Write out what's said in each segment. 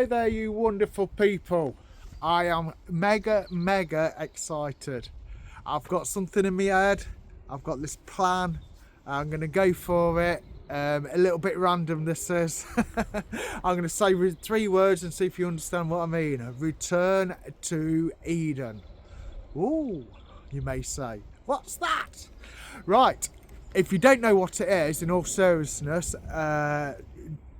Hello there, you wonderful people. I am mega excited. I've got something in my head. I've got this plan. I'm going to go for it. A little bit random this is. I'm going to say 3 words and see if you understand what I mean. A return to Eden. Ooh, you may say, what's that? Right, if you don't know what it is, in all seriousness,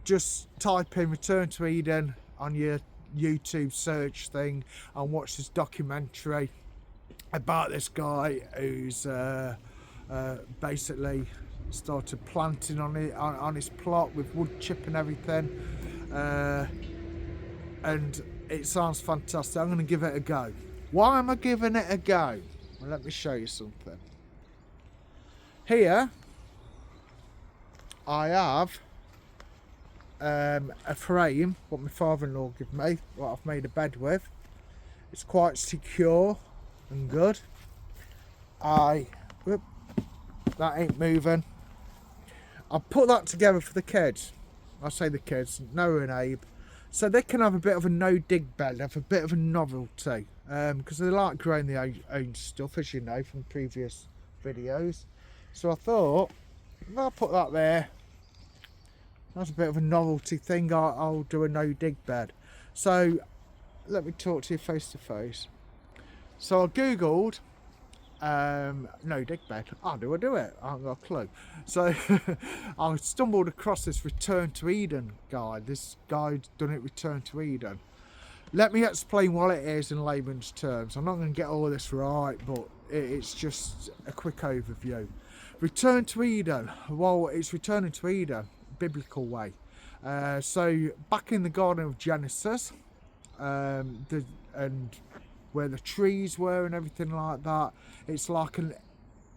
just type in Return to Eden on your YouTube search thing and watch this documentary about this guy who's basically started planting on his plot with wood chip and everything, and it sounds fantastic. I'm going to give it a go. Why am I giving it a go? Well, let me show you something. Here I have a frame what my father-in-law gave me, what I've made a bed with. It's quite secure and good. That ain't moving. I put that together for the kids. I say the kids, Noah and Abe, so they can have a bit of a no-dig bed, have a bit of a novelty, because they like growing their own stuff, as you know from previous videos. So I thought, if I put that there, that's a bit of a novelty thing. I'll do a no-dig bed. So let me talk to you face to face. So I googled no-dig bed. How do I do it? I haven't got a clue. So I stumbled across this Return to Eden guide. This guide done it Return to Eden. Let me explain what it is in layman's terms. I'm not going to get all of this right, but it's just a quick overview. Return to Eden. Well, it's returning to Eden, biblical way. So back in the Garden of Genesis, and where the trees were and everything like that, it's like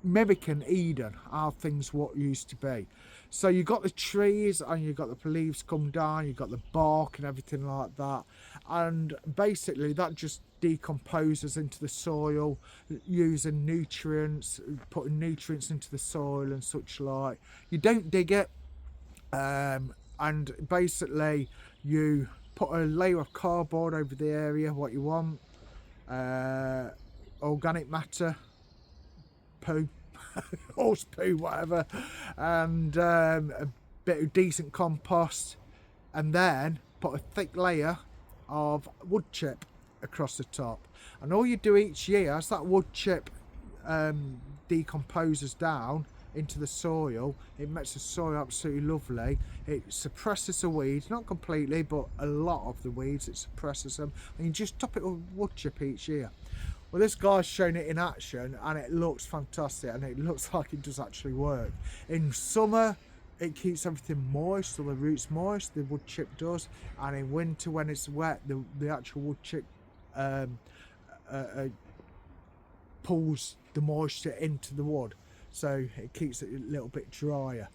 mimicking Eden, how things what used to be. So you got the trees and you got the leaves come down, you got the bark and everything like that, and basically that just decomposes into the soil using nutrients, putting nutrients into the soil and such like. You don't dig it, and basically you put a layer of cardboard over the area what you want, organic matter, poo, horse poo, whatever, and a bit of decent compost, and then put a thick layer of wood chip across the top. And all you do each year, as that wood chip decomposes down into the soil, it makes the soil absolutely lovely. It suppresses the weeds, not completely, but a lot of the weeds, it suppresses them, and you just top it with wood chip each year. Well, this guy's shown it in action and it looks fantastic, and it looks like it does actually work. In summer it keeps everything moist, so the roots moist, the wood chip does, and in winter when it's wet, the actual wood chip pulls the moisture into the wood, so it keeps it a little bit drier.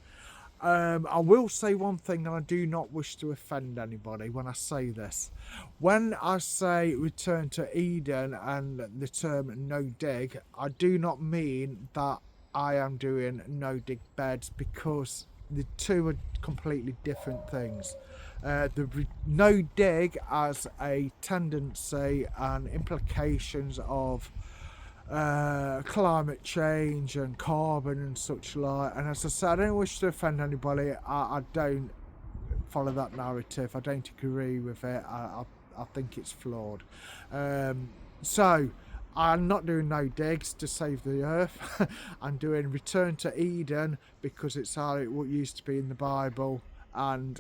I will say one thing, and I do not wish to offend anybody when I say this. When I say return to Eden and the term no dig, I do not mean that I am doing no dig beds, because the two are completely different things. The no dig has a tendency and implications of climate change and carbon and such like, and as I said, I don't wish to offend anybody. I don't follow that narrative. I don't agree with it. I think it's flawed. So I'm not doing no digs to save the earth. I'm doing Return to Eden because it's how it used to be in the Bible, and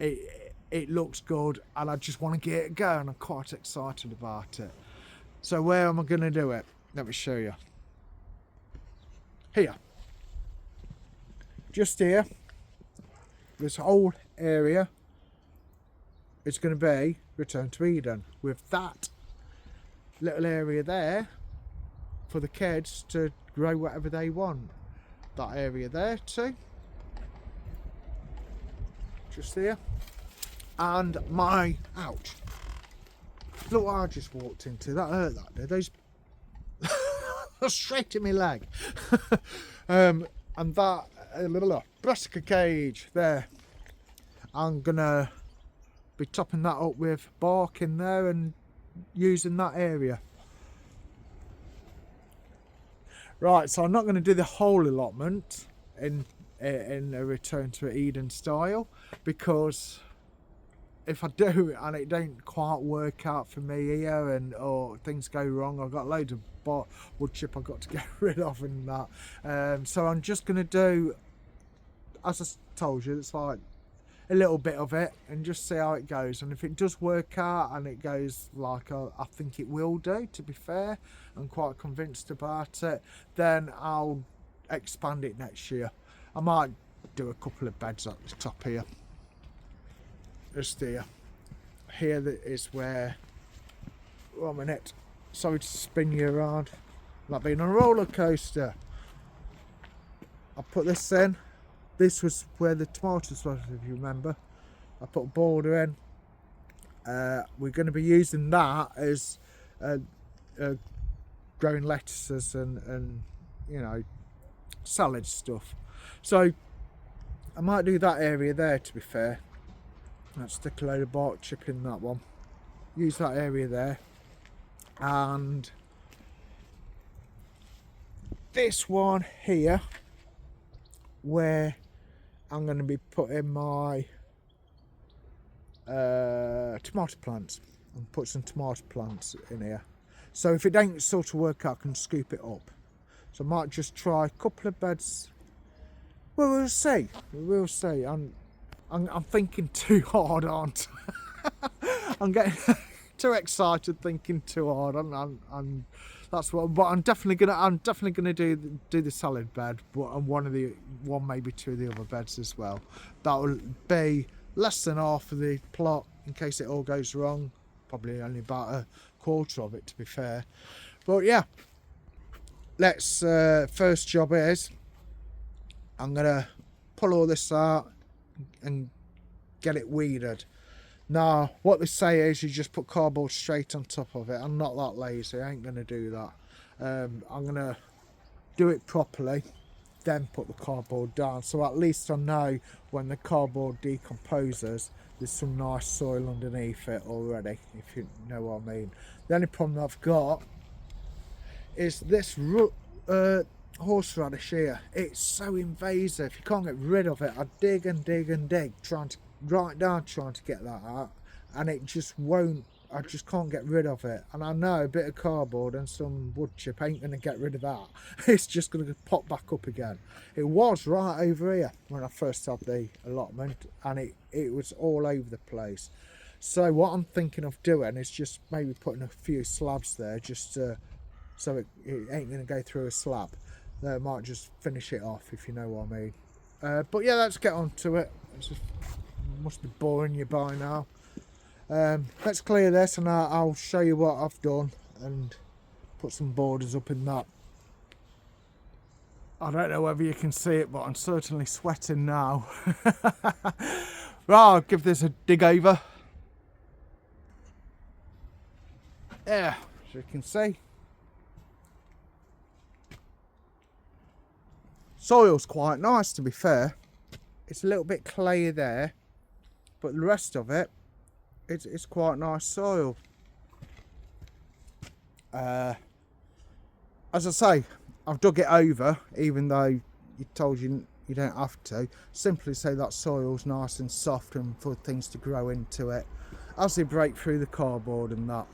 it looks good, and I just want to get it going. I'm quite excited about it. So where am I going to do it? Let me show you. Here. Just here. This whole area. It's going to be Return to Eden. With that little area there for the kids to grow whatever they want. That area there too. Just here. And my... ouch. Look what I just walked into. That hurt, that did. Those... straight in my leg. And that brassica cage there, I'm gonna be topping that up with bark in there and using that area. Right, so I'm not going to do the whole allotment in a return to Eden style, because if I do and it don't quite work out for me here, and or things go wrong, I've got loads of wood chip I've got to get rid of and that. So I'm just going to do, as I told you, it's like a little bit of it and just see how it goes. And if it does work out and it goes like I think it will do, to be fair, I'm quite convinced about it, then I'll expand it next year. I might do a couple of beds at the top here. Just here. Here that is where, 1 minute, sorry to spin you around, like being on a roller coaster. I put this in. This was where the tomatoes was, if you remember. I put a border in. We're going to be using that as growing lettuces and you know, salad stuff. So I might do that area there, to be fair. Let's stick a load of bark chip in that one. Use that area there. And this one here, where I'm going to be putting my tomato plants, and put some tomato plants in here. So if it don't sort of work out, I can scoop it up. So I might just try a couple of beds. Well, we'll see. We'll see. I'm thinking too hard, aren't I? I'm getting too excited, thinking too hard. And that's what. But I'm definitely gonna do the salad bed, but and one maybe two of the other beds as well. That will be less than half of the plot in case it all goes wrong. Probably only about a quarter of it, to be fair. But yeah, let's. First job is I'm gonna pull all this out and get it weeded. Now, what they say is you just put cardboard straight on top of it. I'm not that lazy. I ain't going to do that. I'm going to do it properly, then put the cardboard down. So at least I know when the cardboard decomposes, there's some nice soil underneath it already, if you know what I mean. The only problem I've got is this horseradish here. It's so invasive. You can't get rid of it. I dig and dig and dig, trying to get that out, and it just won't. I just can't get rid of it. And I know a bit of cardboard and some wood chip ain't going to get rid of that. It's just going to pop back up again. It was right over here when I first had the allotment, and it was all over the place. So what I'm thinking of doing is just maybe putting a few slabs there, just so it ain't going to go through a slab. I might just finish it off, if you know what I mean. But yeah, let's get on to it. Must be boring you by now. Let's clear this, and I'll show you what I've done and put some borders up in that. I don't know whether you can see it, but I'm certainly sweating now. Right, I'll give this a dig over. Yeah, as you can see, soil's quite nice, to be fair. It's a little bit clayey there, but the rest of it, it's quite nice soil. As I say, I've dug it over, even though you told you don't have to. Simply say that soil's nice and soft and for things to grow into it as they break through the cardboard and that.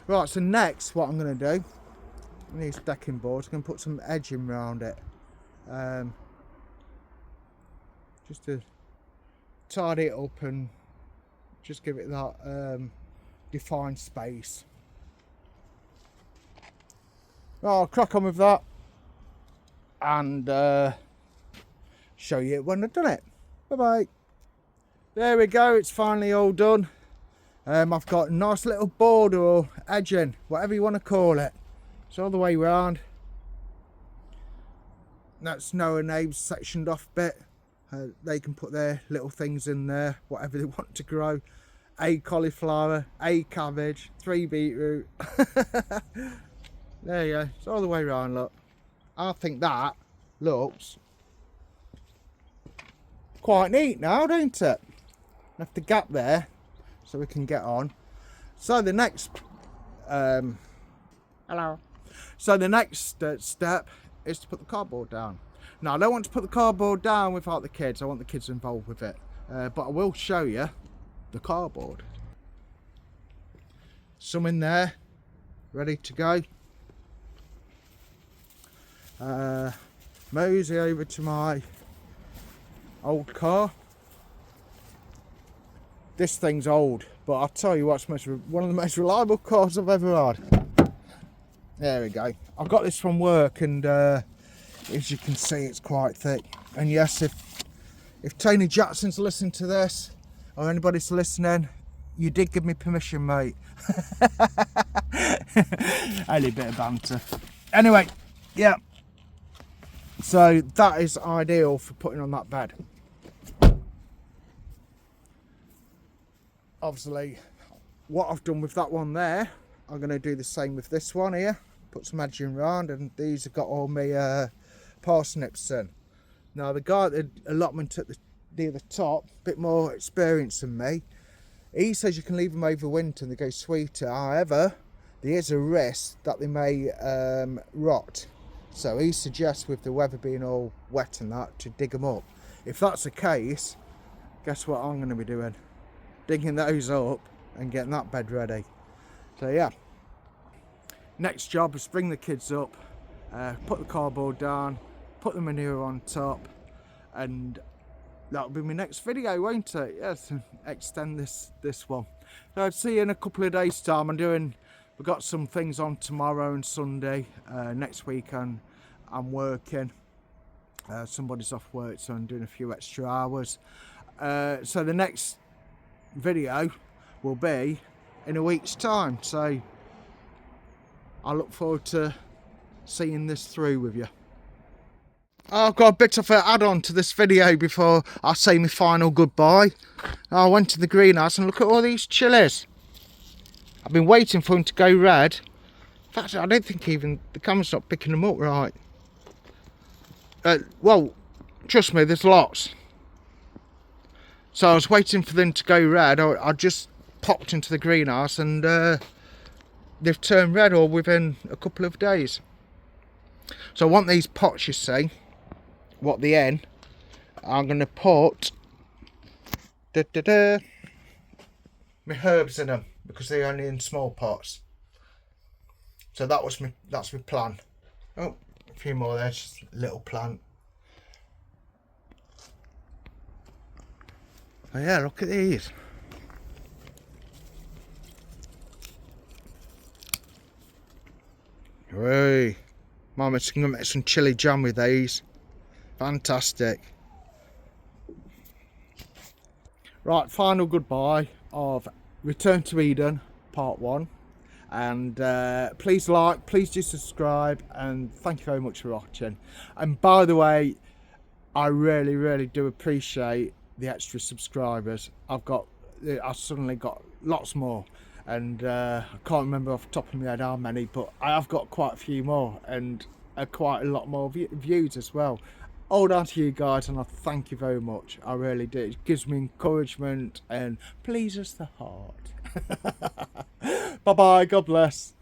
Right, so next what I'm going to do, these decking boards, I'm going to put some edging around it. Just to tidy it up and just give it that defined space. I'll crack on with that and show you when I've done it. Bye bye. There we go, it's finally all done. I've got a nice little border or edging, whatever you want to call it. It's all the way round. That's Noah and Abe's sectioned off bit. They can put their little things in there, whatever they want to grow. A cauliflower, a cabbage, 3 beetroot. There you go, it's all the way around, look. I think that looks quite neat now, don't it? Left the gap there. so we can get on. So the next hello. So the next step is to put the cardboard down. Now I don't want to put the cardboard down without the kids. I want the kids involved with it, but I will show you the cardboard. Some in there ready to go. Mosey over to my old car. This thing's old, but I'll tell you what's one of the most reliable cars I've ever had. There we go. I got this from work, and as you can see, it's quite thick. And yes, if Tony Jackson's listening to this, or anybody's listening, you did give me permission, mate. Only a bit of banter. Anyway, yeah. So that is ideal for putting on that bed. Obviously, what I've done with that one there, I'm going to do the same with this one here. Put some edging round, and these have got all my parsnips in. Now the guy at the allotment at near the top, a bit more experienced than me, he says you can leave them over winter and they go sweeter. However, there is a risk that they may rot. So he suggests, with the weather being all wet and that, to dig them up. If that's the case, guess what I'm going to be doing? Digging those up and getting that bed ready. So yeah, next job is bring the kids up, put the cardboard down, put the manure on top, and that'll be my next video, won't it? Yes, extend this one. So I'll see you in a couple of days' time. We've got some things on tomorrow and Sunday. Next week I'm working. Somebody's off work, so I'm doing a few extra hours. So the next video will be in a week's time. So I look forward to seeing this through with you. I've got a bit of an add-on to this video before I say my final goodbye. I went to the greenhouse and look at all these chillies. I've been waiting for them to go red. In fact, I don't think even the camera's not picking them up right. Well, trust me, there's lots. So I was waiting for them to go red. I just popped into the greenhouse, and they've turned red all within a couple of days. So I want these pots, you see, what the end, I'm going to put my herbs in them, because they're only in small pots. So that's my plan. Oh, a few more there, just a little plant. Oh yeah, look at these. Hey, Mama's going to make some chili jam with these. Fantastic. Right, final goodbye of Return to Eden Part 1. And please like, please do subscribe, and thank you very much for watching. And by the way, I really do appreciate the extra subscribers. I've suddenly got lots more, and I can't remember off the top of my head how many, but I have got quite a few more, and quite a lot more views as well. All down to you guys, and I thank you very much. I really do. It gives me encouragement and pleases the heart. Bye bye, God bless.